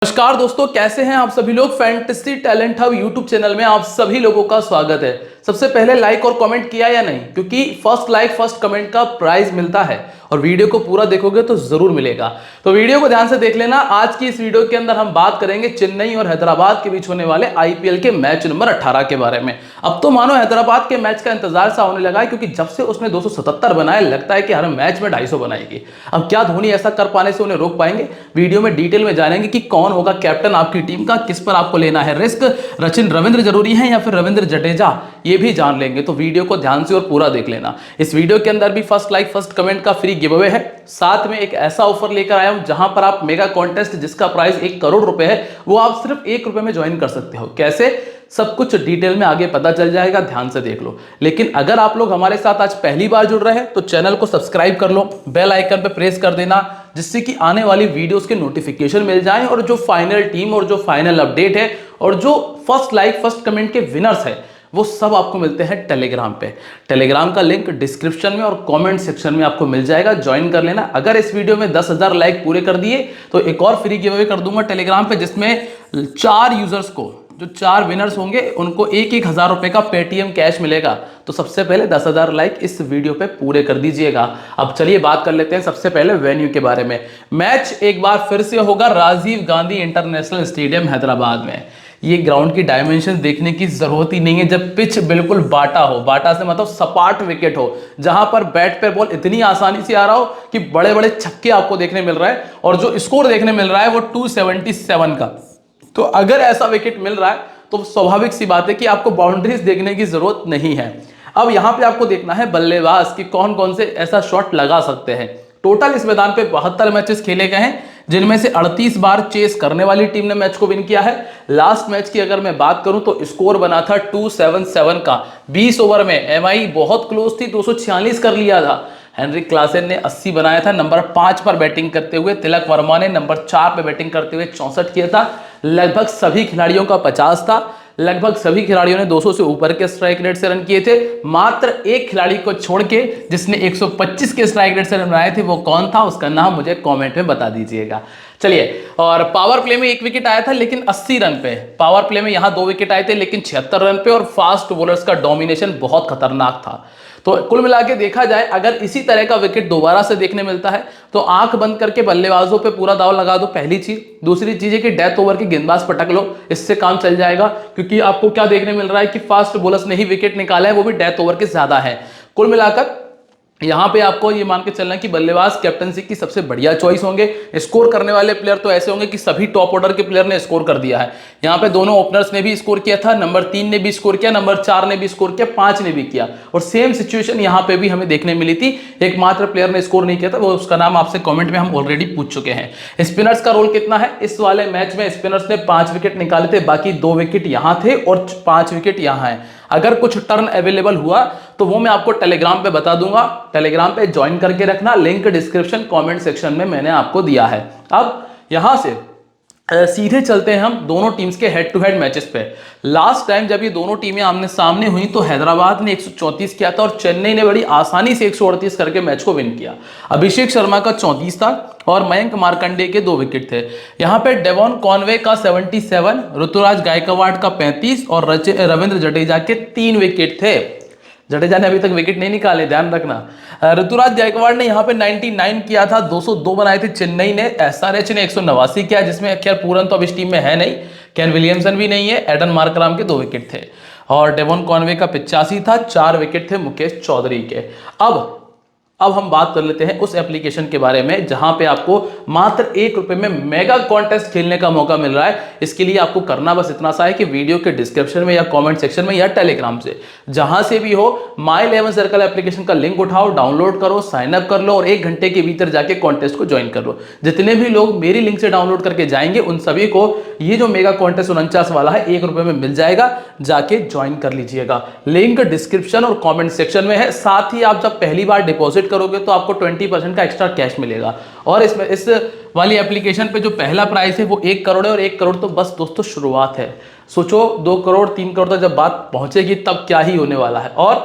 नमस्कार दोस्तों, कैसे हैं आप सभी लोग। Fantasy talent hub YouTube channel में आप सभी लोगों का स्वागत है। सबसे पहले लाइक और कमेंट किया या नहीं, क्योंकि फर्स्ट लाइक फर्स्ट कमेंट का प्राइज मिलता है और वीडियो को पूरा देखोगे तो जरूर मिलेगा। तो वीडियो को ध्यान से देख लेना। आज की इस वीडियो के अंदर हम बात करेंगे चेन्नई और हैदराबाद के बीच होने वाले आईपीएल के मैच नंबर 18 के बारे में। अब तो मानो हैदराबाद के मैच का इंतजार सा होने लगा है, क्योंकि जब से उसने 277 बनाए लगता है कि हर मैच में 250 बनाएगी। अब क्या धोनी ऐसा कर पाने से उन्हें रोक पाएंगे, वीडियो में डिटेल में जानेंगे कि कौन होगा कैप्टन आपकी टीम का, किस पर आपको लेना है रिस्क, सचिन रविंद्र जरूरी है या फिर रविंद्र जडेजा, ये भी जान लेंगे। तो वीडियो को ध्यान से और पूरा देख लेना। इस वीडियो के अंदर भी फर्स्ट लाइक फर्स्ट कमेंट का फ्री गिव अवे है, साथ में एक ऐसा ऑफर लेकर आया हूं जहां पर आप मेगा कॉन्टेस्ट जिसका प्राइस 1 करोड़ रुपए है वो आप सिर्फ 1 रुपए में ज्वाइन कर सकते हो। कैसे, सब कुछ डिटेल में आगे पता चल जाएगा, ध्यान से देख लो। लेकिन अगर आप लोग हमारे साथ आज पहली बार जुड़ रहे हैं तो चैनल को सब्सक्राइब कर लो, बेल आइकन पे प्रेस कर देना, जिससे कि आने वाली वीडियोस के नोटिफिकेशन मिल जाएं और जो फाइनल टीम और जो फाइनल अपडेट है और जो फर्स्ट लाइक फर्स्ट कमेंट के विनर्स है वो सब आपको मिलते हैं टेलीग्राम पे। टेलीग्राम का लिंक डिस्क्रिप्शन में और कमेंट सेक्शन में आपको मिल जाएगा, ज्वाइन कर लेना। अगर इस वीडियो में 10,000 लाइक पूरे कर दिए तो एक और फ्री गिव अवे कर दूंगा टेलीग्राम पे, जिसमें 4 यूजर्स को, जो 4 विनर्स होंगे उनको 1,000 रुपए का पेटीएम कैश मिलेगा। तो सबसे पहले 10,000 लाइक इस वीडियो पे पूरे कर दीजिएगा। अब चलिए बात कर लेते हैं सबसे पहले वेन्यू के बारे में। मैच एक बार फिर से होगा राजीव गांधी इंटरनेशनल स्टेडियम हैदराबाद में। ये ग्राउंड की डायमेंशन देखने की जरूरत ही नहीं है, जब पिच बिल्कुल बाटा हो, बाटा से मतलब सपाट विकेट हो, जहां पर बैट पे बॉल इतनी आसानी से आ रहा हो कि बड़े बड़े छक्के आपको देखने मिल रहा है और जो स्कोर देखने मिल रहा है वो 277 का। तो अगर ऐसा विकेट मिल रहा है तो स्वाभाविक सी बात है कि आपको बाउंड्रीज देखने की जरूरत नहीं है। अब यहां पे आपको देखना है बल्लेबाज कि कौन कौन से ऐसा शॉट लगा सकते हैं। टोटल इस मैदान पे 72 मैचेस खेले गए हैं, जिनमें से 38 बार चेस करने वाली टीम ने मैच को विन किया है। लास्ट मैच की अगर मैं बात करूं तो स्कोर बना था 277 का। 20 ओवर में एमआई बहुत क्लोज थी, 246 कर लिया था। हेनरिक क्लासेन ने 80 बनाया था। नंबर 5 पर बैटिंग करते हुए तिलक वर्मा ने नंबर 4 पर बैटिंग करते हुए 64 किया था। लगभग सभी खिलाड़ियों का 50 था। लगभग सभी खिलाड़ियों ने 200 से ऊपर के स्ट्राइक रेट से रन किए थे। मात्र एक खिलाड़ी को छोड़ के जिसने 125 के स्ट्राइक रेट से रन बनाए थे, वो कौन था, उसका नाम मुझे कमेंट में बता दीजिएगा। चलिए, और पावर प्ले में 1 विकेट आया था लेकिन 80 रन पे। पावर प्ले में यहां 2 विकेट आए थे लेकिन 76 रन पे, और फास्ट बॉलर्स का डोमिनेशन बहुत खतरनाक था। तो कुल मिला के देखा जाए, अगर इसी तरह का विकेट दोबारा से देखने मिलता है तो आंख बंद करके बल्लेबाजों पे पूरा दाव लगा दो, पहली चीज। दूसरी चीज है कि डेथ ओवर की गेंदबाज पटक लो, इससे काम चल जाएगा। क्योंकि आपको क्या देखने मिल रहा है कि फास्ट बॉलर्स ने ही विकेट निकाला है, वो भी डेथ ओवर के ज्यादा है। कुल मिलाकर यहां पे आपको ये मान के चलना है कि बल्लेबाज कैप्टनसी की सबसे बढ़िया चॉइस होंगे। स्कोर करने वाले प्लेयर तो ऐसे होंगे कि सभी टॉप ऑर्डर के प्लेयर ने स्कोर कर दिया है। यहां पे दोनों ओपनर्स ने भी स्कोर किया था, नंबर 3 ने भी स्कोर किया, नंबर 4 ने भी स्कोर किया, 5 ने भी किया। और सेम सिचुएशन यहां पे भी हमें देखने मिली थी। एकमात्र प्लेयर ने स्कोर नहीं किया था, वो उसका नाम आपसे कमेंट में हम ऑलरेडी पूछ चुके हैं। स्पिनर्स का रोल कितना है इस वाले मैच में? स्पिनर्स ने 5 विकेट निकाले थे, बाकी 2 विकेट यहां थे और 5 विकेट यहां है। अगर कुछ टर्न अवेलेबल हुआ तो वो मैं आपको टेलीग्राम पे बता दूंगा। टेलीग्राम पे ज्वाइन करके रखना, लिंक डिस्क्रिप्शन कमेंट सेक्शन में मैंने आपको दिया है। अब यहां से सीधे चलते हैं हम दोनों टीम्स के हेड टू हेड मैचेस पे। लास्ट टाइम जब ये दोनों टीमें आमने सामने हुई तो हैदराबाद ने 134 किया था और चेन्नई ने बड़ी आसानी से 138 करके मैच को विन किया। अभिषेक शर्मा का 34 था और मयंक मार्कंडे के 2 विकेट थे। यहां पे डेवॉन कॉनवे का 77, ऋतुराज गायकवाड़ का 35 और रविंद्र जडेजा के 3 विकेट थे। जडेजा ने अभी तक विकेट नहीं निकाले, ध्यान रखना। ऋतुराज गायकवाड़ ने यहाँ पे 99 किया था, 202 बनाए थे। चेन्नई ने, एसआरएच ने 189 किया, जिसमें खैर पूरन तो अब इस टीम में है नहीं, केन विलियमसन भी नहीं है, एडन मार्कराम के 2 विकेट थे। और डेवॉन कॉनवे का 85 था, 4 विकेट थे मुकेश चौधरी के। अब हम बात कर लेते हैं उस एप्लीकेशन के बारे में जहां पे आपको मात्र 1 रुपए में मेगा कॉन्टेस्ट खेलने का मौका मिल रहा है। इसके लिए आपको करना बस इतना सा है कि वीडियो के डिस्क्रिप्शन में या कमेंट सेक्शन में या टेलीग्राम से जहां से भी हो, माई 11 सर्कल एप्लीकेशन का लिंक उठाओ, डाउनलोड करो, साइन अप कर लो और 1 घंटे के भीतर जाके कॉन्टेस्ट को ज्वाइन कर लो। जितने भी लोग मेरी लिंक से डाउनलोड करके जाएंगे उन सभी को ये जो मेगा कॉन्टेस्ट 49 वाला है 1 रुपए में मिल जाएगा, जाके ज्वाइन कर लीजिएगा। लिंक डिस्क्रिप्शन और कॉमेंट सेक्शन में है। साथ ही आप जब पहली बार डिपॉजिट करोगे तो आपको 20% का एक्स्ट्रा कैश मिलेगा। और इसमें इस वाली एप्लीकेशन पे जो पहला प्राइस है वो 1 करोड़ है, और 1 करोड़ तो बस दोस्तों शुरुआत है। सोचो 2 करोड़ 3 करोड़ तक जब बात पहुंचेगी तब क्या ही होने वाला है। और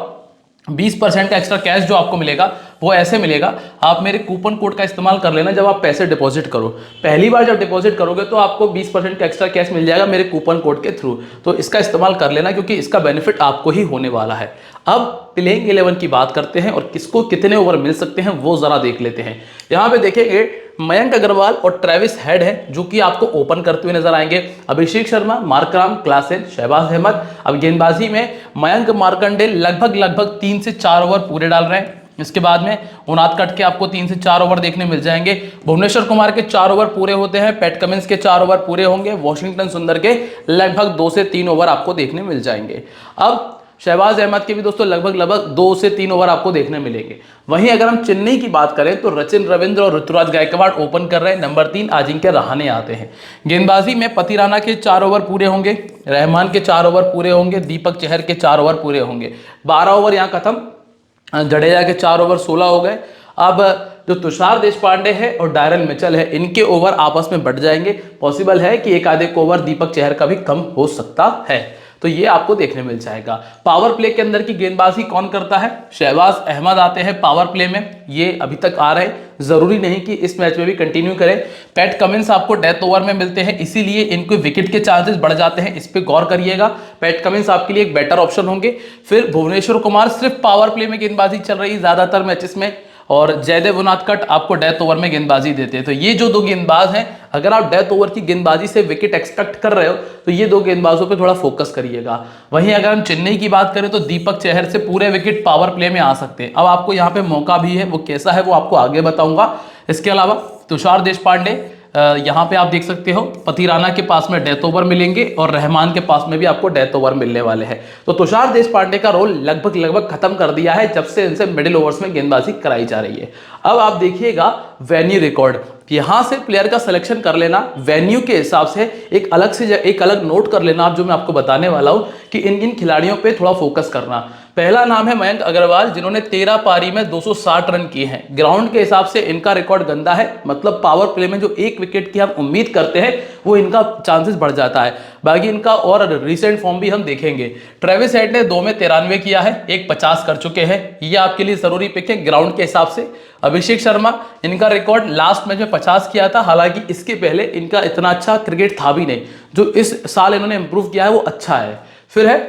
20% का एक्स्ट्रा कैश जो आपको मिलेगा वो ऐसे मिलेगा, आप मेरे कूपन कोड का इस्तेमाल कर लेना जब आप पैसे डिपॉजिट करो। पहली बार जब डिपॉजिट करोगे तो आपको 20% का एक्स्ट्रा कैश मिल जाएगा मेरे कूपन कोड के थ्रू, तो इसका इस्तेमाल कर लेना क्योंकि इसका बेनिफिट आपको ही होने वाला है। अब प्लेइंग 11 की बात करते हैं और किसको कितने ओवर मिल सकते हैं वो जरा देख लेते हैं। यहाँ पे देखेंगे मयंक अग्रवाल और ट्रेविस हेड है जो कि आपको ओपन करते हुए नजर आएंगे। Abhishek Sharma, Markram, Klaasen, Shahbaz Ahmad. अब गेंदबाजी में मयंक मार्कंडे लगभग 3 से 4 ओवर पूरे डाल रहे हैं। इसके बाद में उनादकट के आपको 3 से 4 ओवर देखने मिल जाएंगे। भुवनेश्वर कुमार के 4 ओवर पूरे होते हैं। पैट कमिंस के 4 ओवर पूरे होंगे। वॉशिंगटन सुंदर के लगभग 2 से 3 ओवर आपको देखने मिल जाएंगे। अब शहबाज अहमद के भी दोस्तों लगभग 2 से 3 ओवर आपको देखने मिलेंगे। वहीं अगर हम चेन्नई की बात करें तो सचिन रविंद्र और ऋतुराज गायकवाड़ ओपन कर रहे हैं। नंबर 3 अजिंक्य रहाणे आते हैं। गेंदबाजी में पति राणा के 4 ओवर पूरे होंगे, रहमान के 4 ओवर पूरे होंगे, दीपक चहर के 4 ओवर पूरे होंगे। 12 ओवर यहाँ खत्म। जडेजा के 4 ओवर 16 हो गए। अब जो तुषार देशपांडे है और डायरन मिचेल है इनके ओवर आपस में बढ़ जाएंगे। पॉसिबल है कि एक आधे ओवर दीपक चहर का भी कम हो सकता है, तो ये आपको देखने मिल जाएगा। पावर प्ले के अंदर की गेंदबाजी कौन करता है? शहबाज अहमद आते हैं पावर प्ले में, ये अभी तक आ रहे हैं, जरूरी नहीं कि इस मैच में भी कंटिन्यू करें। पैट कमिंस आपको डेथ ओवर में मिलते हैं, इसीलिए इनको विकेट के चांसेस बढ़ जाते हैं, इस पे गौर करिएगा। पैट कमिंस आपके लिए एक बेटर ऑप्शन होंगे। फिर भुवनेश्वर कुमार सिर्फ पावर प्ले में गेंदबाजी चल रही ज्यादातर मैचेस में, और जयदेव उनादकट आपको डेथ ओवर में गेंदबाजी देते हैं। तो ये जो 2 गेंदबाज हैं, अगर आप डेथ ओवर की गेंदबाजी से विकेट एक्सपेक्ट कर रहे हो तो ये 2 गेंदबाजों पे थोड़ा फोकस करिएगा। वहीं अगर हम चेन्नई की बात करें तो दीपक चहर से पूरे विकेट पावर प्ले में आ सकते हैं। अब आपको यहाँ पे मौका भी है, वो कैसा है वो आपको आगे बताऊंगा। इसके अलावा तुषार देशपांडे, यहाँ पे आप देख सकते हो पति राणा के पास में डेथ ओवर मिलेंगे और रहमान के पास में भी आपको डेथ ओवर मिलने वाले हैं। तो तुषार देशपांडे का रोल लगभग खत्म कर दिया है जब से इनसे मिडिल ओवर्स में गेंदबाजी कराई जा रही है। अब आप देखिएगा वेन्यू रिकॉर्ड, यहां से प्लेयर का सिलेक्शन कर लेना वेन्यू के हिसाब से। एक अलग नोट कर लेना आप, जो मैं आपको बताने वाला हूं कि इन खिलाड़ियों पे थोड़ा फोकस करना। पहला नाम है मयंक अग्रवाल, जिन्होंने 13 पारी में 260 रन किए हैं। ग्राउंड के हिसाब से इनका रिकॉर्ड गंदा है, मतलब पावर प्ले में जो 1 विकेट की हम उम्मीद करते हैं वो इनका चांसेस बढ़ जाता है। बाकी इनका और रिसेंट फॉर्म भी हम देखेंगे। ट्रेविस हेड ने 2 में 93 किया है, एक 50 कर चुके हैं, ये आपके लिए जरूरी पिक है ग्राउंड के हिसाब से। अभिषेक शर्मा, इनका रिकॉर्ड लास्ट मैच में 50 किया था, हालांकि इसके पहले इनका इतना अच्छा क्रिकेट था भी नहीं। जो इस साल इन्होंने इंप्रूव किया है वो अच्छा है। फिर है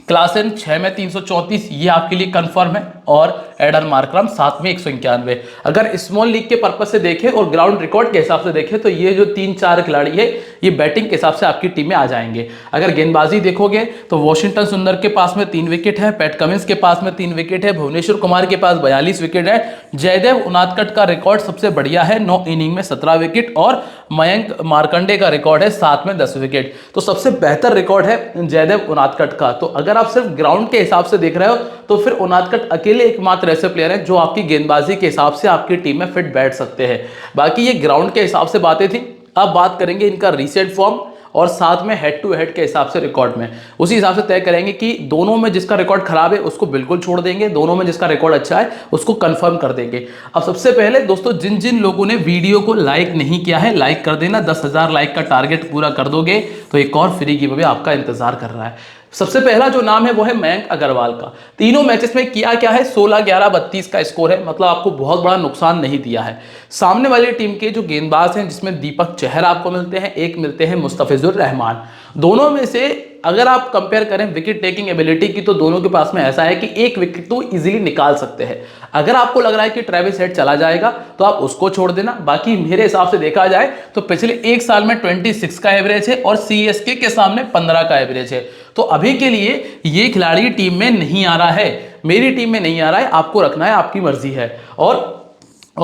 क्लासेन 6 में 334, ये आपके लिए कंफर्म है। और एडन मार्करम 7 में 191। अगर स्मॉल लीग के पर्पज से देखें और ग्राउंड रिकॉर्ड के हिसाब से देखें तो ये जो 3-4 खिलाड़ी है ये बैटिंग के हिसाब से आपकी टीम में आ जाएंगे। अगर गेंदबाजी देखोगे तो वॉशिंगटन सुंदर के पास में 3 विकेट है, पैट कमिंस के पास में 3 विकेट है, भुवनेश्वर कुमार के पास 42 विकेट है। जयदेव उनादकट का रिकॉर्ड सबसे बढ़िया है, 9 इनिंग में 17 विकेट। और मयंक मार्कंडे का रिकॉर्ड है 7 में 10 विकेट। तो सबसे बेहतर रिकॉर्ड है जयदेव उनादकट का। तो अगर आप सिर्फ ग्राउंड के हिसाब से देख रहे हो तो फिर उनादकट अकेले एकमात्र ऐसे प्लेयर हैं जो आपकी गेंदबाजी के हिसाब से आपकी टीम में फिट बैठ सकते हैं। बाकी ये ग्राउंड के हिसाब से बातें थी। अब बात करेंगे इनका रीसेंट फॉर्म और साथ में हेड टू हेड के हिसाब से रिकॉर्ड में। उसी हिसाब से तय करेंगे कि दोनों में जिसका रिकॉर्ड खराब है उसको बिल्कुल छोड़ देंगे, दोनों में जिसका रिकॉर्ड अच्छा है उसको कंफर्म कर देंगे। अब सबसे पहले दोस्तों, जिन जिन लोगों ने वीडियो को लाइक नहीं किया है लाइक कर देना। 10,000 लाइक का टारगेट पूरा कर दोगे तो एक और फ्री गिव अवे आपका इंतजार कर रहा है। सबसे पहला जो नाम है वो है मयंक अग्रवाल का। तीनों मैचेस में किया क्या है, 16, 11, 32 का स्कोर है, मतलब आपको बहुत बड़ा नुकसान नहीं दिया है। सामने वाली टीम के जो गेंदबाज हैं जिसमें दीपक चहर आपको मिलते हैं, एक मिलते हैं मुस्तफिजुर रहमान। दोनों में से अगर आप कंपेयर करें विकेट टेकिंग एबिलिटी की तो दोनों के पास में ऐसा है कि एक विकेट तो इजीली निकाल सकते हैं। अगर आपको लग रहा है कि ट्रेविस हेड चला जाएगा तो आप उसको छोड़ देना। बाकी मेरे हिसाब से देखा जाए तो पिछले 1 साल में 26 का एवरेज है और सीएसके के सामने 15 का एवरेज है। तो अभी के लिए ये खिलाड़ी टीम में नहीं आ रहा है, मेरी टीम में नहीं आ रहा है, आपको रखना है, आपकी मर्जी है। और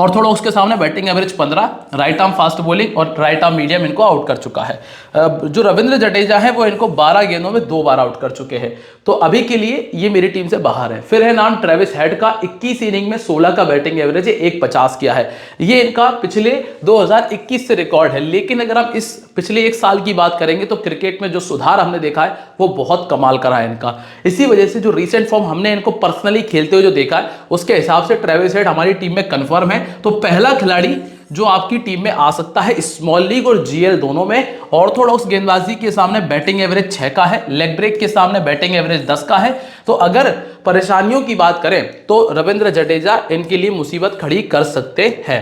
थोड़ा उसके सामने batting average 15, right arm fast bowling और राइट आर्म मीडियम इनको आउट कर चुका है। जो रविंद्र जडेजा है वो इनको 12 गेंदों में 2 बार आउट कर चुके हैं। तो अभी के लिए ये मेरी टीम से बाहर है। फिर है नाम ट्रेविस हेड का, 21 इनिंग में 16 का बैटिंग एवरेज है, 1.50 किया है। ये इनका पिछले 2021 से रिकॉर्ड है। लेकिन अगर हम इस पिछले 1 साल की बात करेंगे तो क्रिकेट में जो सुधार हमने देखा है वो बहुत कमाल का रहा है इनका। इसी वजह से जो रिसेंट फॉर्म हमने इनको पर्सनली खेलते हुए जो देखा है उसके हिसाब से ट्रेविस हेड हमारी टीम में कंफर्म है। हैं तो पहला खिलाड़ी जो आपकी टीम में आ सकता है स्मॉल लीग और जीएल दोनों में, ऑर्थोडॉक्स गेंदबाजी के सामने बैटिंग एवरेज 6 का है, लेग ब्रेक के सामने बैटिंग एवरेज 10 का है। तो अगर परेशानियों की बात करें तो रविंद्र जडेजा इनके लिए मुसीबत खड़ी कर सकते हैं।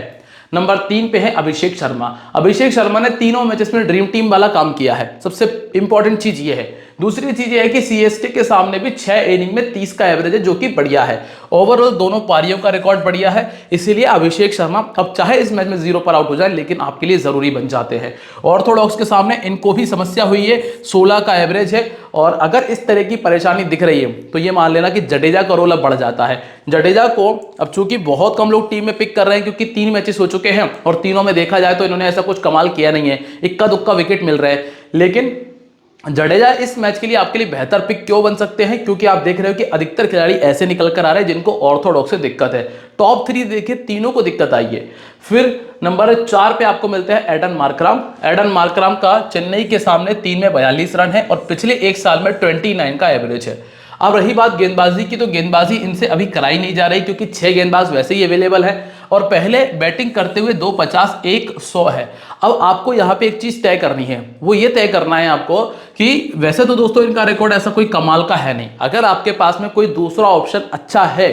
नंबर 3 पे है अभिषेक शर्मा। अभिषेक शर्मा ने तीनों मैचेस में ड्रीम टीम वाला काम किया है, सबसे इंपॉर्टेंट चीज ये है। दूसरी चीज ये है कि सीएसके के सामने भी 6 इनिंग में 30 का एवरेज है, जो कि बढ़िया है। ओवरऑल दोनों पारियों का रिकॉर्ड बढ़िया है, इसीलिए अभिषेक शर्मा अब चाहे इस मैच में 0 पर आउट हो जाए लेकिन आपके लिए जरूरी बन जाते हैं। ऑर्थोडॉक्स के सामने इनको भी समस्या हुई है, 16 का एवरेज है, और अगर इस तरह की परेशानी दिख रही है तो ये मान लेना कि जडेजा का रोल अब बढ़ जाता है। जडेजा को अब चूंकि बहुत कम लोग टीम में पिक कर रहे हैं क्योंकि 3 मैचेस हो चुके हैं और तीनों में देखा जाए तो इन्होंने ऐसा कुछ कमाल किया नहीं है, इक्का दुक्का विकेट मिल रहे हैं, लेकिन जडेजा इस मैच के लिए आपके लिए बेहतर पिक क्यों बन सकते हैं, क्योंकि आप देख रहे हो कि अधिकतर खिलाड़ी ऐसे निकल कर आ रहे हैं जिनको ऑर्थोडॉक्स से दिक्कत है। टॉप 3 देखिए, तीनों को दिक्कत आई है। फिर नंबर 4 पे आपको मिलते हैं एडन मार्कराम। एडन मार्कराम का चेन्नई के सामने 3 में 42 रन है और पिछले 1 साल में 29 का एवरेज है। अब रही बात गेंदबाजी की, तो गेंदबाजी इनसे अभी कराई नहीं जा रही क्योंकि 6 गेंदबाज वैसे ही अवेलेबल है और पहले बैटिंग करते हुए 250 100 है। अब आपको यहाँ पे एक चीज तय करनी है, वो ये तय करना है आपको कि वैसे तो दोस्तों इनका रिकॉर्ड ऐसा कोई कमाल का है नहीं, अगर आपके पास में कोई दूसरा ऑप्शन अच्छा है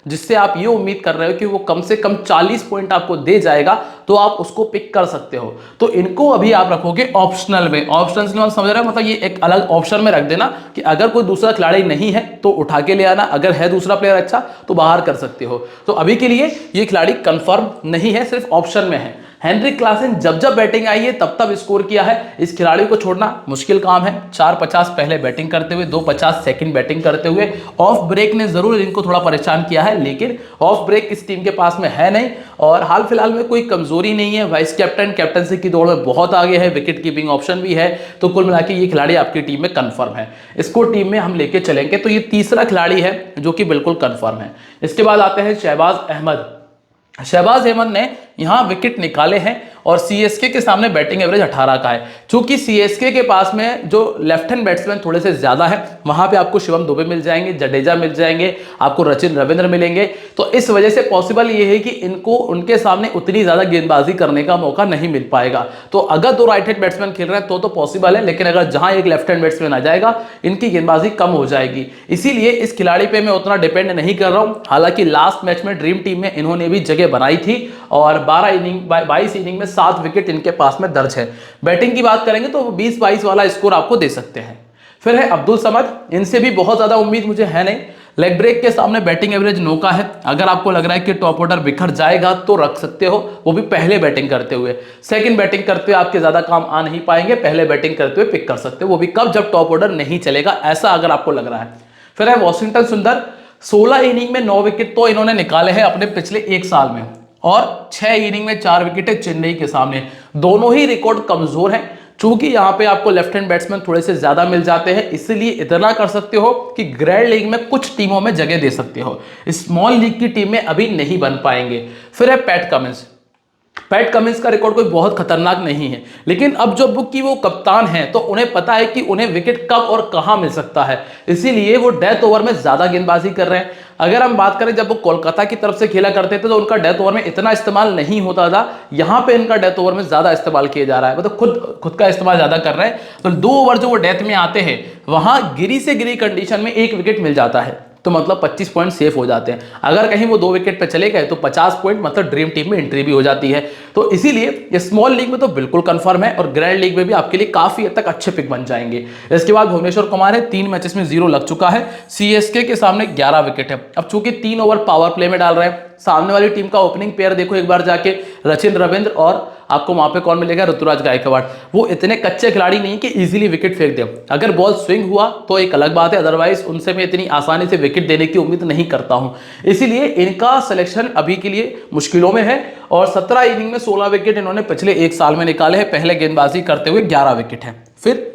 जिससे आप ये उम्मीद कर रहे हो कि वो कम से कम 40 पॉइंट आपको दे जाएगा तो आप उसको पिक कर सकते हो। तो इनको अभी आप रखोगे ऑप्शनल में। ऑप्शनल में समझ रहे हो, मतलब ये एक अलग ऑप्शन में रख देना कि अगर कोई दूसरा खिलाड़ी नहीं है तो उठा के ले आना, अगर है दूसरा प्लेयर अच्छा तो बाहर कर सकते हो। तो अभी के लिए ये खिलाड़ी कंफर्म नहीं है, सिर्फ ऑप्शन में है। हेनरिक क्लासन जब जब बैटिंग आई है तब तब स्कोर किया है, इस खिलाड़ी को छोड़ना मुश्किल काम है। 450 पहले बैटिंग करते हुए, 250 सेकंड बैटिंग करते हुए। ऑफ ब्रेक ने जरूर इनको थोड़ा परेशान किया है, लेकिन ऑफ ब्रेक इस टीम के पास में है नहीं और हाल फिलहाल में कोई कमजोरी नहीं है। वाइस कैप्टन कैप्टनसी की दौड़ में बहुत आगे है, विकेट कीपिंग ऑप्शन भी है, तो कुल मिलाकर ये खिलाड़ी आपकी टीम में कंफर्म है। इसको टीम में हम लेके चलेंगे, तो ये तीसरा खिलाड़ी है जो कि बिल्कुल कंफर्म है। इसके बाद आते हैं शहबाज अहमद। शहबाज अहमद ने यहां विकेट निकाले हैं और सीएसके के सामने बैटिंग एवरेज 18 का है। चूंकि सीएसके के पास में जो लेफ्ट हैंड बैट्समैन थोड़े से ज्यादा है, वहां पे आपको शिवम दुबे मिल जाएंगे, जडेजा मिल जाएंगे, आपको रचिन रविंद्र मिलेंगे, तो इस वजह से पॉसिबल ये है कि इनको उनके सामने उतनी ज्यादा गेंदबाजी करने का मौका नहीं मिल पाएगा। तो अगर 2 राइट हैंड बैट्समैन खेल रहे हैं तो पॉसिबल है, लेकिन अगर जहां एक लेफ्ट हैंड बैट्समैन आ जाएगा इनकी गेंदबाजी कम हो जाएगी। इसीलिए इस खिलाड़ी पे मैं उतना डिपेंड नहीं कर रहा हूं। हालांकि लास्ट मैच में ड्रीम टीम में इन्होंने भी जगह बनाई थी और 22 इनिंग में 7 विकेट इनके पास में दर्ज है। बैटिंग की बात करेंगे तो 20-22 वाला स्कोर आपको दे सकते हैं। फिर है अब्दुल समद, इनसे भी बहुत ज्यादा उम्मीद मुझे है नहीं। लेग ब्रेक के सामने बैटिंग एवरेज 9 का है। अगर आपको लग रहा है कि टॉप ऑर्डर बिखर जाएगा तो रख सकते हो, वो भी पहले बैटिंग करते हुए। सेकंड बैटिंग करते हुए आपके ज्यादा काम आ नहीं पाएंगे, पहले बैटिंग करते हुए पिक कर सकते हो, वो भी कब, जब टॉप ऑर्डर नहीं चलेगा, ऐसा अगर आपको लग रहा है। फिर है वॉशिंगटन सुंदर, 16 इनिंग में 9 विकेट तो इन्होंने निकाले हैं अपने पिछले 1 साल में और 6 इनिंग में 4 विकेट है चेन्नई के सामने। दोनों ही रिकॉर्ड कमजोर हैं, चूंकि यहां पे आपको लेफ्ट हैंड बैट्समैन थोड़े से ज्यादा मिल जाते हैं, इसलिए इतना कर सकते हो कि ग्रैंड लीग में कुछ टीमों में जगह दे सकते हो, स्मॉल लीग की टीम में अभी नहीं बन पाएंगे। फिर है पैट कमिंस। पैट कमिंस का रिकॉर्ड कोई बहुत खतरनाक नहीं है, लेकिन अब जब कि वो कप्तान हैं तो उन्हें पता है कि उन्हें विकेट कब और कहां मिल सकता है, इसीलिए वो डेथ ओवर में ज्यादा गेंदबाजी कर रहे हैं। अगर हम बात करें जब वो कोलकाता की तरफ से खेला करते थे तो उनका डेथ ओवर में इतना इस्तेमाल नहीं होता था, यहां पे इनका डेथ ओवर में ज्यादा इस्तेमाल किया जा रहा है, मतलब खुद का इस्तेमाल ज्यादा कर रहे हैं। तो 2 ओवर जो वो डेथ में आते हैं वहां गिरी से गिरी कंडीशन में 1 विकेट मिल जाता है, तो मतलब 25 पॉइंट सेफ हो जाते हैं। अगर कहीं वो 2 विकेट पे चले गए तो 50 पॉइंट, मतलब ड्रीम टीम में एंट्री भी हो जाती है। तो इसीलिए ये स्मॉल लीग में तो बिल्कुल कंफर्म है और ग्रैंड लीग में भी आपके लिए काफी हद तक अच्छे पिक बन जाएंगे। इसके बाद भुवनेश्वर कुमार है, 3 मैचेस में 0 लग चुका है, सीएसके के सामने 11 विकेट है। अब चूंकि 3 ओवर पावर प्ले में डाल रहे हैं, सामने वाली टीम का ओपनिंग पेयर देखो एक बार जाके, रचिन रविंद्र और आपको वहां पे कौन मिलेगा, ऋतुराज गायकवाड़। वो इतने कच्चे खिलाड़ी नहीं कि इजीली विकेट फेंक दे। अगर बॉल स्विंग हुआ तो एक अलग बात है, अदरवाइज उनसे मैं इतनी आसानी से विकेट देने की उम्मीद नहीं करता हूं, इसीलिए इनका सिलेक्शन अभी के लिए मुश्किलों में है। और 17 इनिंग में 16 विकेट इन्होंने पिछले 1 साल में निकाले हैं, पहले गेंदबाजी करते हुए 11 विकेट है। फिर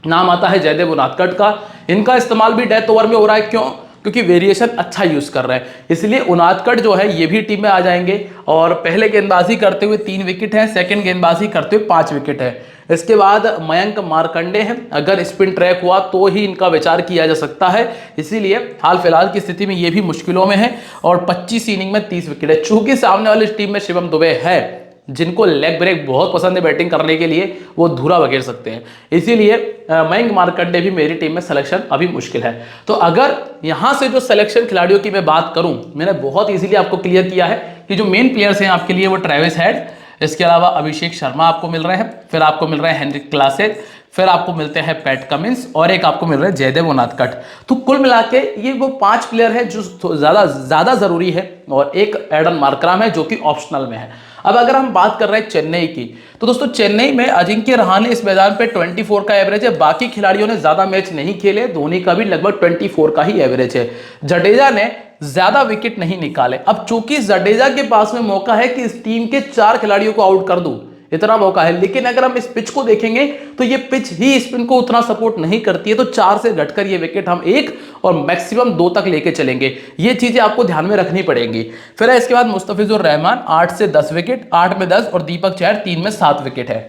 नाम आता है जयदेव उनादकट का, इनका इस्तेमाल भी डेथ ओवर में हो रहा है, क्यों? क्योंकि वेरिएशन अच्छा यूज कर रहे हैं, इसलिए उनादकट जो है ये भी टीम में आ जाएंगे और पहले गेंदबाजी करते हुए 3 विकेट है, सेकंड गेंदबाजी करते हुए 5 विकेट है। इसके बाद मयंक मार्कंडे हैं, अगर स्पिन ट्रैक हुआ तो ही इनका विचार किया जा सकता है, इसीलिए हाल फिलहाल की स्थिति में ये भी मुश्किलों में है। और 25 इनिंग में 30 विकेट है। चूंकि सामने वाली टीम में शिवम दुबे है, जिनको लेग ब्रेक बहुत पसंद है बैटिंग करने के लिए, वो धूरा बखेर सकते हैं, इसीलिए मयंक मार्कंडे भी मेरी टीम में सिलेक्शन अभी मुश्किल है। तो अगर यहां से जो सिलेक्शन खिलाड़ियों की मैं बात करूं, मैंने बहुत इजीली आपको क्लियर किया है कि जो मेन प्लेयर्स हैं आपके लिए वो ट्रेविस हेड, इसके अलावा अभिषेक शर्मा आपको मिल रहे हैं, फिर आपको मिल रहे हैं हेनरिक क्लासेन, फिर आपको मिलते हैं पैट कमिंस और एक आपको मिल रहे हैं जयदेव उनादकट। तो कुल मिला के ये वो 5 प्लेयर हैं जो ज्यादा जरूरी है, और एक एडन मार्कराम है जो कि ऑप्शनल में है। अब अगर हम बात कर रहे हैं चेन्नई की, तो दोस्तों चेन्नई में अजिंक्य रहाणे इस मैदान पे 24 का एवरेज है। बाकी खिलाड़ियों ने ज्यादा मैच नहीं खेले, धोनी का भी लगभग 24 का ही एवरेज है। जडेजा ने ज्यादा विकेट नहीं निकाले। अब चूंकि जडेजा के पास में मौका है कि इस टीम के 4 खिलाड़ियों को आउट कर दूं, इतना मौका है, लेकिन अगर हम इस पिच को देखेंगे तो ये पिच ही स्पिन को उतना सपोर्ट नहीं करती है। तो 4 से घटकर ये विकेट हम 1 और मैक्सिमम 2 तक लेके चलेंगे। ये चीजें आपको ध्यान में रखनी पड़ेंगी। फिर है इसके बाद मुस्तफिजुर रहमान 8 से 10 विकेट, 8 में 10, और दीपक चहर 3 में 7 विकेट है।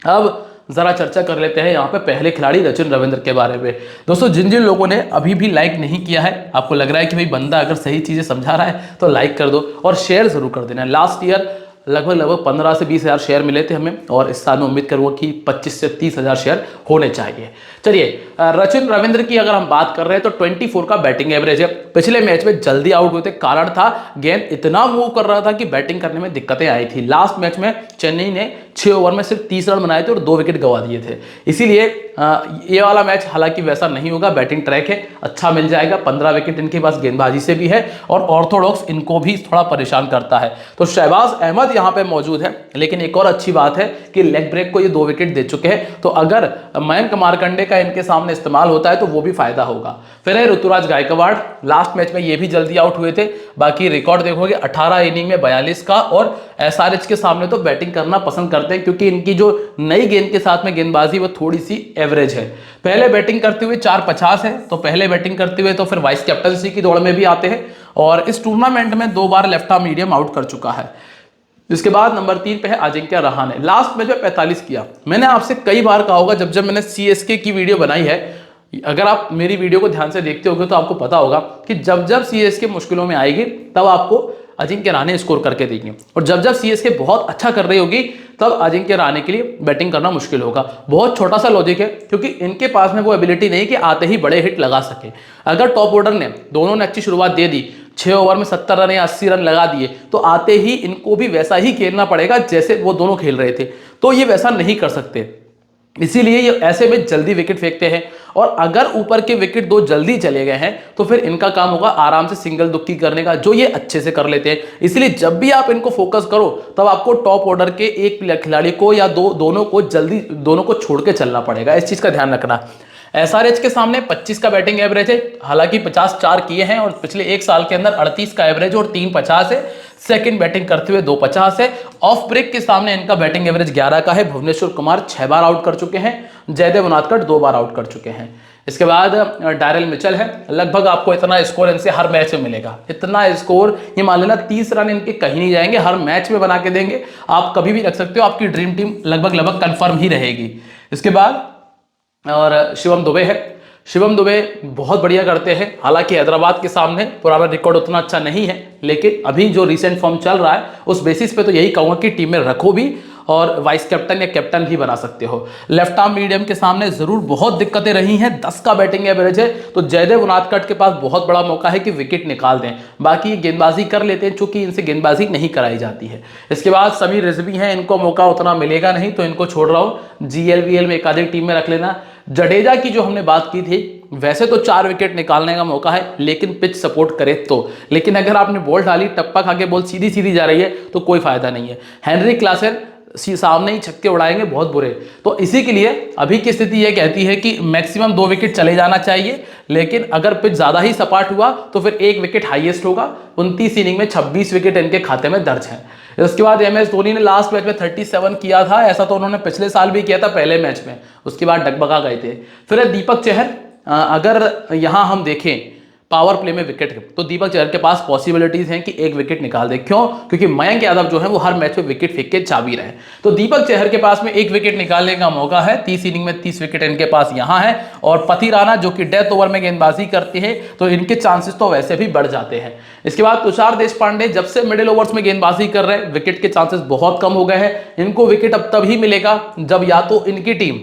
अब जरा चर्चा कर लेते हैं यहाँ पे पहले खिलाड़ी रचिन रविंद्र के बारे में। दोस्तों जिन जिन लोगों ने अभी भी लाइक नहीं किया है, आपको लग रहा है कि भाई बंदा अगर सही चीजें समझा रहा है तो लाइक कर दो और शेयर जरूर कर देना। लास्ट ईयर लगभग 15 से 20 हज़ार शेयर मिले थे हमें, और इस साल में उम्मीद करूँगा कि 25 से 30 हज़ार शेयर होने चाहिए। चलिए रचिन रविंद्र की अगर हम बात कर रहे हैं तो 24 का बैटिंग एवरेज है। पिछले मैच में जल्दी आउट हुए थे, कारण था गेंद इतना मूव कर रहा था कि बैटिंग करने में दिक्कतें आई थी। लास्ट मैच में चेन्नई ने 6 ओवर में सिर्फ 30 रन बनाए थे और 2 विकेट गंवा दिए थे। इसीलिए ये वाला मैच हालांकि वैसा नहीं होगा, बैटिंग ट्रैक है, अच्छा मिल जाएगा। 15 विकेट इनके पास गेंदबाजी से भी है, और ऑर्थोडॉक्स इनको भी थोड़ा परेशान करता है। तो शहबाज अहमद यहाँ पे मौजूद है, लेकिन एक और अच्छी बात है कि लेग ब्रेक को ये 2 विकेट दे चुके हैं। तो अगर मयंक मार्कंडे का इनके सामने इस्तेमाल होता है तो वो भी फायदा होगा। फिर है ऋतुराज गायकवाड़, लास्ट मैच में ये भी जल्दी आउट हुए थे। बाकी रिकॉर्ड देखोगे 18 इनिंग में 42 का, और एसआरएच के सामने तो बैटिंग करना पसंद करते हैं, क्योंकि इनकी जो नई गेंद के साथ में गेंदबाजी वो थोड़ी सी एवरेज है। पहले बैटिंग करते हुए 4.50 है, तो पहले बैटिंग करते हुए तो फिर वाइस कैप्टनसी की दौड़ में भी आते हैं, और इस टूर्नामेंट में 2 बार लेफ्ट आर्म मीडियम आउट कर चुका है। इसके बाद नंबर 3 पे है अजिंक्य रहाणे, लास्ट मैच में 45 किया। मैंने आपसे कई बार कहा होगा जब मैंने सीएसके की वीडियो बनाई है, अगर आप मेरी वीडियो को ध्यान से देखते होगे तो आपको पता होगा कि जब सीएसके मुश्किलों में आएगी तब आपको अजिंक्य रहाणे स्कोर करके देंगे, और जब सीएसके बहुत अच्छा कर रही होगी तब अजिंक्य रहाणे के लिए बैटिंग करना मुश्किल होगा। बहुत छोटा सा लॉजिक है, क्योंकि इनके पास में वो एबिलिटी नहीं कि आते ही बड़े हिट लगा सके। अगर टॉप ऑर्डर ने दोनों ने अच्छी शुरुआत दे दी, 6 ओवर में 70 रन या 80 रन लगा दिए, तो आते ही इनको भी वैसा ही खेलना पड़ेगा जैसे वो दोनों खेल रहे थे। तो ये वैसा नहीं कर सकते, इसीलिए ये ऐसे में जल्दी विकेट फेंकते हैं। और अगर ऊपर के विकेट 2 जल्दी चले गए हैं तो फिर इनका काम होगा आराम से सिंगल दुक्की करने का, जो ये अच्छे से कर लेते हैं। इसलिए जब भी आप इनको फोकस करो तब आपको टॉप ऑर्डर के एक खिलाड़ी को या दोनों को जल्दी दोनों को छोड़ के चलना पड़ेगा, इस चीज का ध्यान रखना। एसआरएच के सामने 25 का बैटिंग एवरेज है, हालांकि 54 किए हैं, और पिछले 1 साल के अंदर 38 का एवरेज और 3.50 है। सेकंड बैटिंग करते हुए 2.50 है। ऑफ ब्रेक के सामने इनका बैटिंग एवरेज 11 का है। भुवनेश्वर कुमार 6 बार आउट कर चुके हैं, जयदेव उनादकट 2 बार आउट कर चुके हैं। इसके बाद डायरल मिचेल है, लगभग आपको इतना स्कोर इनसे हर मैच में मिलेगा। इतना स्कोर ये मान लेना 30 रन इनके कहीं नहीं जाएंगे, हर मैच में बना के देंगे। आप कभी भी रख सकते हो, आपकी ड्रीम टीम लगभग कंफर्म ही रहेगी। इसके बाद और शिवम दुबे है, शिवम दुबे बहुत बढ़िया करते हैं। हालांकि हैदराबाद के सामने पुराना रिकॉर्ड उतना अच्छा नहीं है, लेकिन अभी जो रिसेंट फॉर्म चल रहा है उस बेसिस पे तो यही कहूंगा कि टीम में रखो भी, और वाइस कैप्टन या कैप्टन भी बना सकते हो। लेफ्ट आर्म मीडियम के सामने जरूर बहुत दिक्कतें रही हैं, 10 का बैटिंग एवरेज है, तो जयदेव उनादकट के पास बहुत बड़ा मौका है कि विकेट निकाल दें। बाकी गेंदबाजी कर लेते हैं, चूंकि इनसे गेंदबाजी नहीं कराई जाती है। इसके बाद समीर रिजवी हैं, इनको मौका उतना मिलेगा नहीं, तो इनको छोड़ रहा हूं। जीएलवीएल में एकाधिक टीम में रख लेना। जडेजा की जो हमने बात की थी, वैसे तो 4 विकेट निकालने का मौका है, लेकिन पिच सपोर्ट करे तो। लेकिन अगर आपने बॉल डाली, टप्पा खा के बॉल सीधी सीधी जा रही है तो कोई फायदा नहीं है। हेनरी क्लासेन सामने ही छक्के उड़ाएंगे बहुत बुरे। तो इसी के लिए अभी की स्थिति यह कहती है कि मैक्सिमम 2 विकेट चले जाना चाहिए, लेकिन अगर पिच ज्यादा ही सपाट हुआ तो फिर 1 विकेट हाईएस्ट होगा। 29 इनिंग में 26 विकेट इनके खाते में दर्ज है। उसके बाद एमएस धोनी ने लास्ट मैच में 37 किया था, ऐसा तो उन्होंने पिछले साल भी किया था पहले मैच में, उसके बाद डगबगा गए थे। फिर दीपक चहर, अगर यहां हम देखें पावर प्ले में विकेट, तो दीपक चहर के पास पॉसिबिलिटीज हैं कि एक विकेट निकाल दे। क्यों? क्योंकि मयंक यादव जो है वो हर मैच में विकेट फेंक के जा भी रहे हैं। तो दीपक चहर के पास में एक विकेट निकालने का मौका है। 30 इनिंग में 30 विकेट इनके पास यहां है। और पति राणा जो कि डेथ ओवर में गेंदबाजी करते हैं, तो इनके चांसेस तो वैसे भी बढ़ जाते हैं। इसके बाद तुषार देशपांडे जब से मिडिल ओवर्स में गेंदबाजी कर रहे हैं, विकेट के चांसेस बहुत कम हो गए हैं। इनको विकेट अब तभी मिलेगा जब या तो इनकी टीम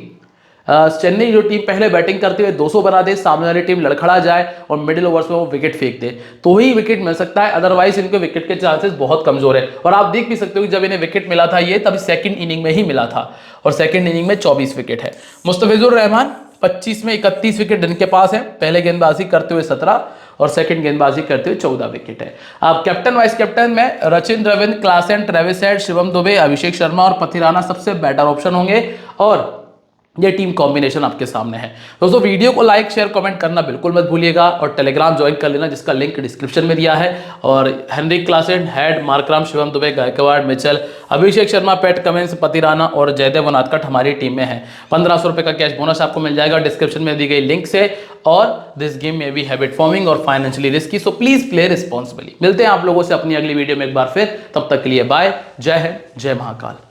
चेन्नई जो टीम पहले बैटिंग करते हुए 200 बना दे, सामने वाली टीम लड़खड़ा जाए और मिडिल ओवर्स में वो विकेट फेंक दे, तो ही विकेट मिल सकता है। अदरवाइज इनके विकेट के चांसेस बहुत कमजोर है। और आप देख भी सकते हो कि जब इन्हें विकेट मिला था ये तभी सेकंड इनिंग में ही मिला था, और सेकंड इनिंग में 24 विकेट है। मुस्तफिजुर रहमान 25 में 31 विकेट इनके पास है। पहले गेंदबाजी करते हुए 17 और सेकंड गेंदबाजी करते हुए 14 विकेट है। अब कैप्टन वाइस कैप्टन में Rachin Ravindra, Klaasen, Travis Head, Shivam Dubey, Abhishek Sharma और पति राणा सबसे बेटर ऑप्शन होंगे, और ये टीम कॉम्बिनेशन आपके सामने है। दोस्तों वीडियो को लाइक शेयर कमेंट करना बिल्कुल मत भूलिएगा, और टेलीग्राम ज्वाइन कर लेना जिसका लिंक डिस्क्रिप्शन में दिया है। और Heinrich Klaasen, Head, Markram, Shivam Dubey, Gaikwad, Mitchell, Abhishek Sharma, Pat Cummins, पति राणा और जयदेव उनादकट हमारी टीम में है। 1500 रुपए का कैश बोनस आपको मिल जाएगा डिस्क्रिप्शन में दी गई लिंक से। और दिस गेम में भी हैबिट फॉर्मिंग और financially risky, so please play responsibly. मिलते हैं आप लोगों से अपनी अगली वीडियो में एक बार फिर, तब तक के लिए बाय, जय हिंद, जय महाकाल।